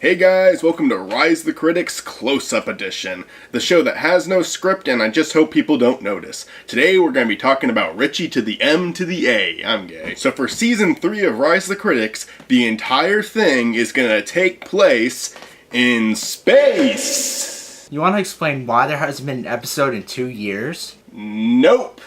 Hey guys, welcome to Rise the Critics Close-Up Edition, the show that has no script and I just hope people don't notice. Today we're going to be talking about Richie to the M to the A, I'm gay. So for Season 3 of Rise the Critics, the entire thing is going to take place in space! You want to explain why there hasn't been an episode in 2 years? Nope!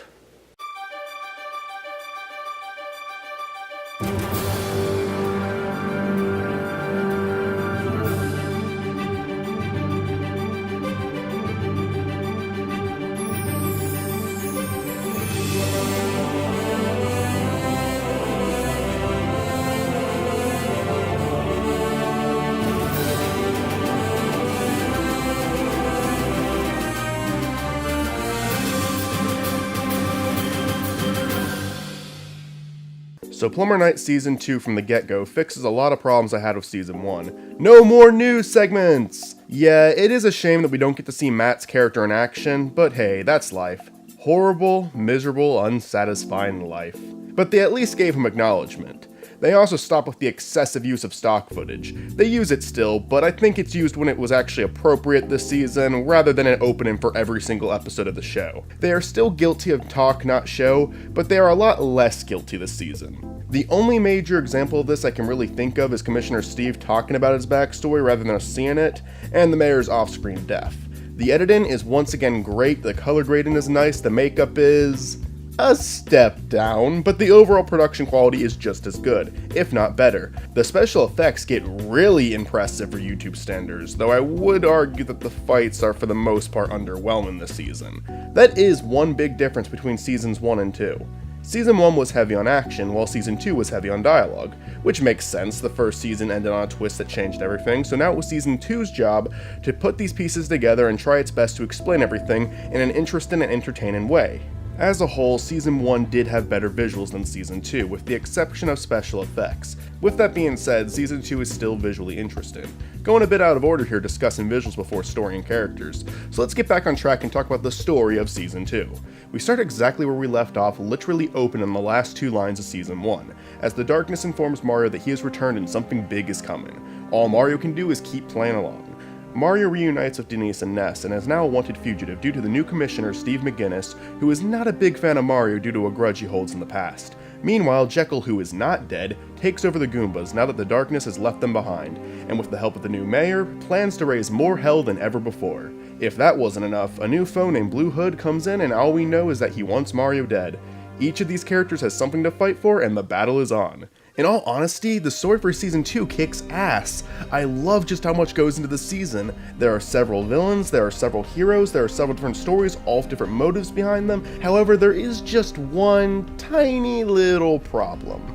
So Plumber Night Season 2 from the get-go fixes a lot of problems I had with Season 1. No more news segments! Yeah, it is a shame that we don't get to see Matt's character in action, but hey, that's life. Horrible, miserable, unsatisfying life. But they at least gave him acknowledgement. They also stop with the excessive use of stock footage. They use it still, but I think it's used when it was actually appropriate this season, rather than an opening for every single episode of the show. They are still guilty of talk, not show, but they are a lot less guilty this season. The only major example of this I can really think of is Commissioner Steve talking about his backstory rather than us seeing it, and the mayor's off-screen death. The editing is once again great, the color grading is nice, the makeup is a step down, but the overall production quality is just as good, if not better. The special effects get really impressive for YouTube standards, though I would argue that the fights are for the most part underwhelming this season. That is one big difference between Seasons 1 and 2. Season 1 was heavy on action, while Season 2 was heavy on dialogue, which makes sense. The first season ended on a twist that changed everything, so now it was Season 2's job to put these pieces together and try its best to explain everything in an interesting and entertaining way. As a whole, Season 1 did have better visuals than Season 2, with the exception of special effects. With that being said, Season 2 is still visually interesting. Going a bit out of order here discussing visuals before story and characters, so let's get back on track and talk about the story of Season 2. We start exactly where we left off, literally open in the last 2 lines of Season 1, as the darkness informs Mario that he has returned and something big is coming. All Mario can do is keep playing along. Mario reunites with Denise and Ness and is now a wanted fugitive due to the new commissioner Steve McGinnis, who is not a big fan of Mario due to a grudge he holds in the past. Meanwhile, Jekyll, who is not dead, takes over the Goombas now that the darkness has left them behind, and with the help of the new mayor, plans to raise more hell than ever before. If that wasn't enough, a new foe named Blue Hood comes in and all we know is that he wants Mario dead. Each of these characters has something to fight for and the battle is on. In all honesty, the story for Season 2 kicks ass. I love just how much goes into the season. There are several villains, there are several heroes, there are several different stories, all with different motives behind them. However, there is just one tiny little problem.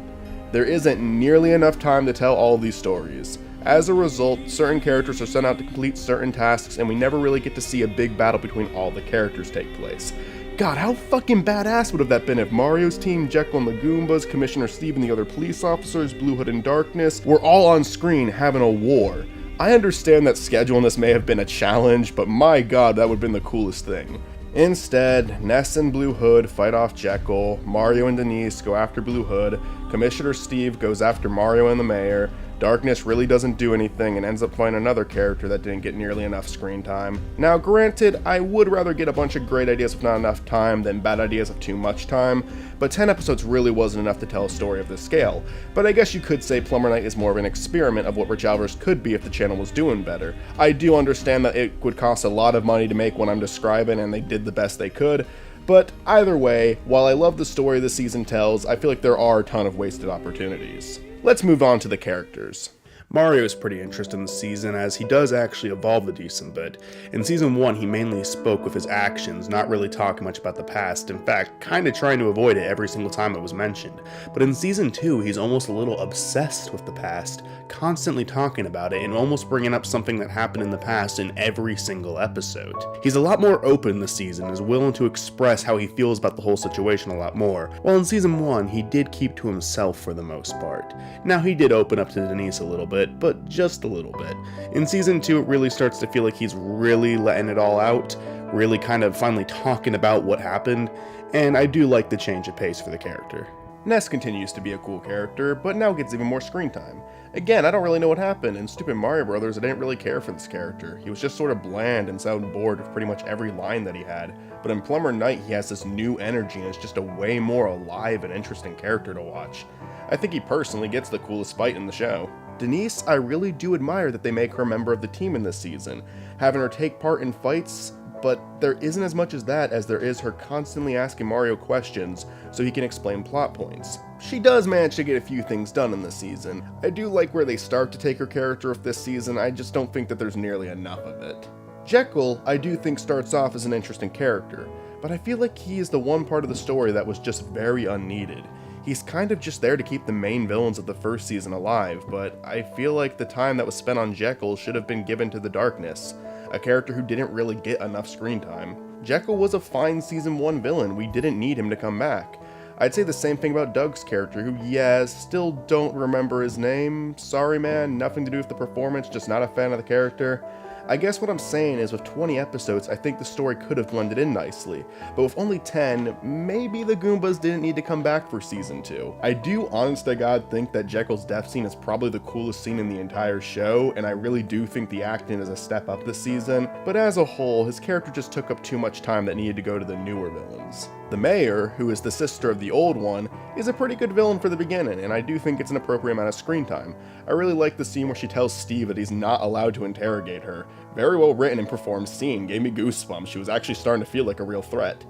There isn't nearly enough time to tell all these stories. As a result, certain characters are sent out to complete certain tasks and we never really get to see a big battle between all the characters take place. God, how fucking badass would have that been if Mario's team, Jekyll and the Goombas, Commissioner Steve and the other police officers, Blue Hood and Darkness, were all on screen having a war. I understand that scheduling this may have been a challenge, but my god, that would have been the coolest thing. Instead, Ness and Blue Hood fight off Jekyll, Mario and Denise go after Blue Hood, Commissioner Steve goes after Mario and the mayor, Darkness really doesn't do anything and ends up finding another character that didn't get nearly enough screen time. Now granted, I would rather get a bunch of great ideas with not enough time than bad ideas with too much time, but 10 episodes really wasn't enough to tell a story of this scale. But I guess you could say Plumber Night is more of an experiment of what Richalvarez could be if the channel was doing better. I do understand that it would cost a lot of money to make what I'm describing and they did the best they could, but either way, while I love the story this season tells, I feel like there are a ton of wasted opportunities. Let's move on to the characters. Mario is pretty interesting this season as he does actually evolve a decent bit. In Season 1 he mainly spoke with his actions, not really talking much about the past, in fact kinda trying to avoid it every single time it was mentioned. But in Season 2 he's almost a little obsessed with the past, constantly talking about it and almost bringing up something that happened in the past in every single episode. He's a lot more open this season, is willing to express how he feels about the whole situation a lot more, while in Season 1 he did keep to himself for the most part. Now he did open up to Denise a little bit, but just a little bit. In Season 2 it really starts to feel like he's really letting it all out, really kind of finally talking about what happened, and I do like the change of pace for the character. Ness continues to be a cool character, but now gets even more screen time. Again, I don't really know what happened. In Stupid Mario Bros., I didn't really care for this character. He was just sort of bland and sounded bored with pretty much every line that he had. But in Plumber Knight, he has this new energy and is just a way more alive and interesting character to watch. I think he personally gets the coolest fight in the show. Denise, I really do admire that they make her a member of the team in this season, having her take part in fights, but there isn't as much as that as there is her constantly asking Mario questions so he can explain plot points. She does manage to get a few things done in this season. I do like where they start to take her character with this season, I just don't think that there's nearly enough of it. Jekyll, I do think starts off as an interesting character, but I feel like he is the one part of the story that was just very unneeded. He's kind of just there to keep the main villains of the first season alive, but I feel like the time that was spent on Jekyll should have been given to the Darkness, a character who didn't really get enough screen time. Jekyll was a fine season 1 villain, we didn't need him to come back. I'd say the same thing about Doug's character, who, still don't remember his name. Sorry man, nothing to do with the performance, just not a fan of the character. I guess what I'm saying is with 20 episodes, I think the story could have blended in nicely, but with only 10, maybe the Goombas didn't need to come back for season 2. I do honest to God think that Jekyll's death scene is probably the coolest scene in the entire show, and I really do think the acting is a step up this season, but as a whole, his character just took up too much time that needed to go to the newer villains. The mayor, who is the sister of the old one, is a pretty good villain for the beginning, and I do think it's an appropriate amount of screen time. I really like the scene where she tells Steve that he's not allowed to interrogate her. Very well written and performed scene, gave me goosebumps. She was actually starting to feel like a real threat.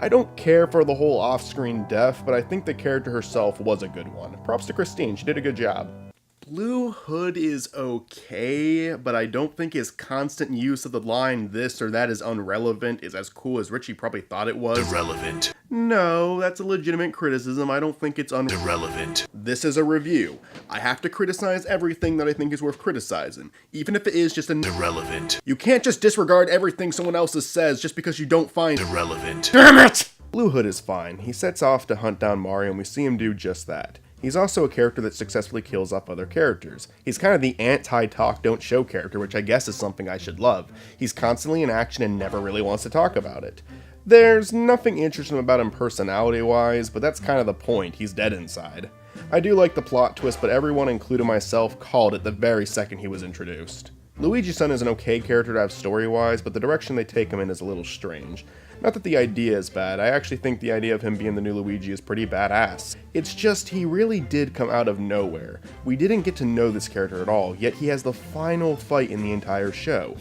I don't care for the whole off-screen death, but I think the character herself was a good one. Props to Christine, she did a good job. Blue Hood is okay, but I don't think his constant use of the line "this or that is irrelevant" is as cool as Richie probably thought it was. Irrelevant. No, that's a legitimate criticism. I don't think it's irrelevant. This is a review. I have to criticize everything that I think is worth criticizing, even if it is just irrelevant. You can't just disregard everything someone else says just because you don't find irrelevant. Damn it! Blue Hood is fine. He sets off to hunt down Mario and we see him do just that. He's also a character that successfully kills off other characters. He's kind of the anti-talk don't show character, which I guess is something I should love. He's constantly in action and never really wants to talk about it. There's nothing interesting about him personality-wise, but that's kind of the point, he's dead inside. I do like the plot twist, but everyone, including myself, called it the very second he was introduced. Luigi's son is an okay character to have story-wise, but the direction they take him in is a little strange. Not that the idea is bad, I actually think the idea of him being the new Luigi is pretty badass. It's just, he really did come out of nowhere. We didn't get to know this character at all, yet he has the final fight in the entire show.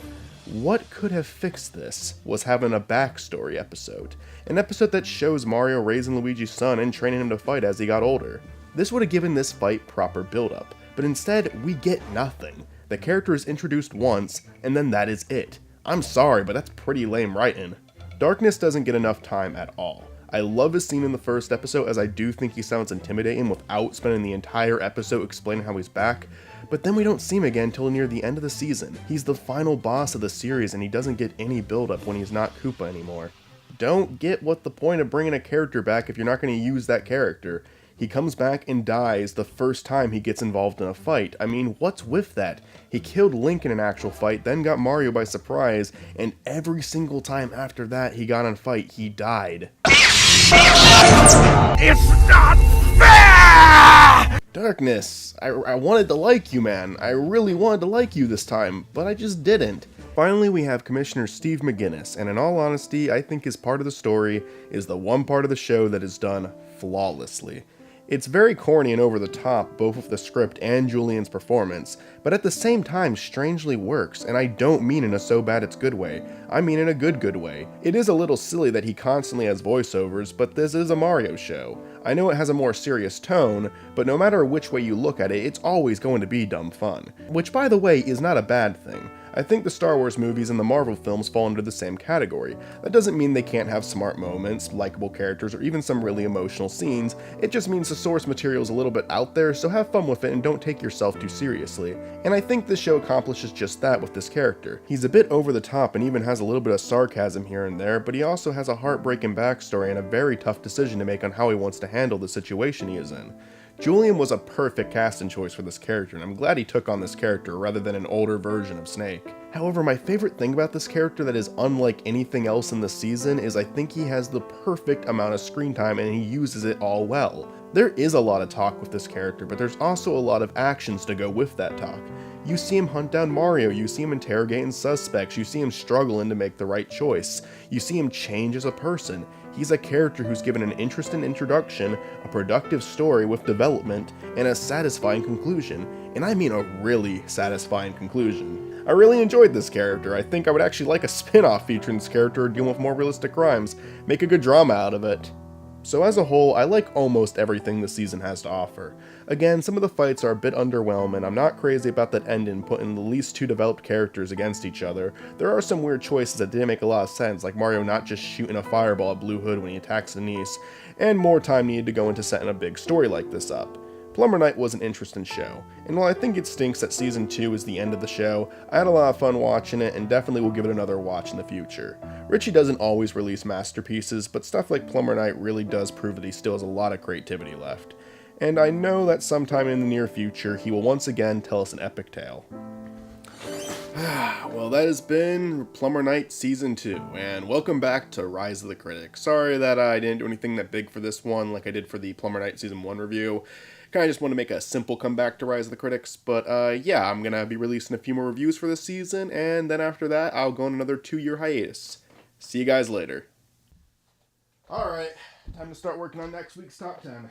What could have fixed this was having a backstory episode. An episode that shows Mario raising Luigi's son and training him to fight as he got older. This would have given this fight proper build-up, but instead, we get nothing. The character is introduced once, and then that is it. I'm sorry, but that's pretty lame writing. Darkness doesn't get enough time at all. I love his scene in the first episode as I do think he sounds intimidating without spending the entire episode explaining how he's back, but then we don't see him again until near the end of the season. He's the final boss of the series and he doesn't get any build-up when he's not Koopa anymore. Don't get what the point of bringing a character back if you're not going to use that character. He comes back and dies the first time he gets involved in a fight. I mean, what's with that? He killed Link in an actual fight, then got Mario by surprise, and every single time after that he got in a fight, he died. It's not fair! Darkness, I wanted to like you, man. I really wanted to like you this time, but I just didn't. Finally, we have Commissioner Steve McGinnis, and in all honesty, I think his part of the story is the one part of the show that is done flawlessly. It's very corny and over the top, both with the script and Julian's performance, but at the same time strangely works, and I don't mean in a so bad it's good way, I mean in a good way. It is a little silly that he constantly has voiceovers, but this is a Mario show. I know it has a more serious tone, but no matter which way you look at it, it's always going to be dumb fun. Which, by the way, is not a bad thing. I think the Star Wars movies and the Marvel films fall under the same category. That doesn't mean they can't have smart moments, likable characters, or even some really emotional scenes. It just means the source material is a little bit out there, so have fun with it and don't take yourself too seriously. And I think this show accomplishes just that with this character. He's a bit over the top and even has a little bit of sarcasm here and there, but he also has a heartbreaking backstory and a very tough decision to make on how he wants to handle the situation he is in. Julian was a perfect casting choice for this character, and I'm glad he took on this character rather than an older version of Snake. However, my favorite thing about this character that is unlike anything else in the season is I think he has the perfect amount of screen time and he uses it all well. There is a lot of talk with this character, but there's also a lot of actions to go with that talk. You see him hunt down Mario, you see him interrogating suspects, you see him struggling to make the right choice, you see him change as a person. He's a character who's given an interesting introduction, a productive story with development, and a satisfying conclusion. And I mean a really satisfying conclusion. I really enjoyed this character. I think I would actually like a spin-off featuring this character dealing with more realistic crimes, make a good drama out of it. So as a whole, I like almost everything this season has to offer. Again, some of the fights are a bit underwhelming. I'm not crazy about that ending putting the least two developed characters against each other. There are some weird choices that didn't make a lot of sense, like Mario not just shooting a fireball at Blue Hood when he attacks Denise, and more time needed to go into setting a big story like this up. Plumber Night was an interesting show, and while I think it stinks that Season 2 is the end of the show, I had a lot of fun watching it and definitely will give it another watch in the future. Richie doesn't always release masterpieces, but stuff like Plumber Night really does prove that he still has a lot of creativity left. And I know that sometime in the near future, he will once again tell us an epic tale. Well, that has been Plumber Night Season 2, and welcome back to Rise of the Critic. Sorry that I didn't do anything that big for this one like I did for the Plumber Night Season 1 review. Kind of just want to make a simple comeback to Rise of the Critics, but yeah, I'm going to be releasing a few more reviews for this season, and then after that, I'll go on another 2-year hiatus. See you guys later. Alright, time to start working on next week's top 10.